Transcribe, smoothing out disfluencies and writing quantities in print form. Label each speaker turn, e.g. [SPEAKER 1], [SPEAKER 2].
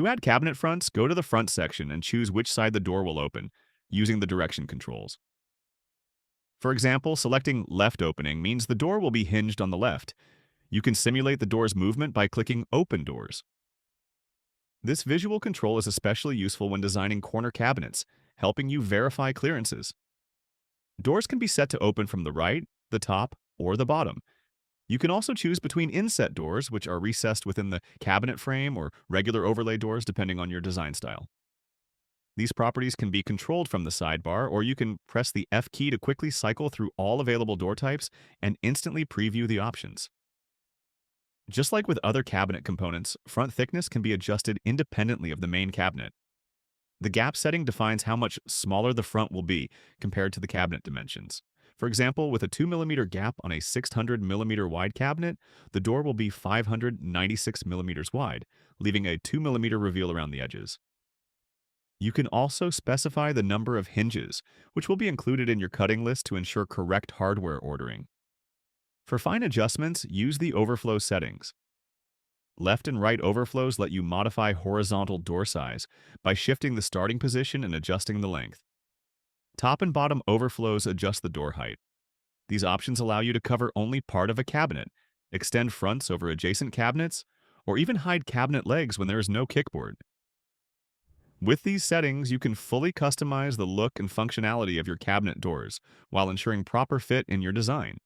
[SPEAKER 1] To add cabinet fronts, go to the front section and choose which side the door will open, using the direction controls. For example, selecting left opening means the door will be hinged on the left. You can simulate the door's movement by clicking Open Doors. This visual control is especially useful when designing corner cabinets, helping you verify clearances. Doors can be set to open from the right, the top, or the bottom. You can also choose between inset doors, which are recessed within the cabinet frame, or regular overlay doors depending on your design style. These properties can be controlled from the sidebar, or you can press the F key to quickly cycle through all available door types and instantly preview the options. Just like with other cabinet components, front thickness can be adjusted independently of the main cabinet. The gap setting defines how much smaller the front will be compared to the cabinet dimensions. For example, with a 2 mm gap on a 600 mm wide cabinet, the door will be 596 mm wide, leaving a 2 mm reveal around the edges. You can also specify the number of hinges, which will be included in your cutting list to ensure correct hardware ordering. For fine adjustments, use the overflow settings. Left and right overflows let you modify horizontal door size by shifting the starting position and adjusting the length. Top and bottom overflows adjust the door height. These options allow you to cover only part of a cabinet, extend fronts over adjacent cabinets, or even hide cabinet legs when there is no kickboard. With these settings, you can fully customize the look and functionality of your cabinet doors while ensuring proper fit in your design.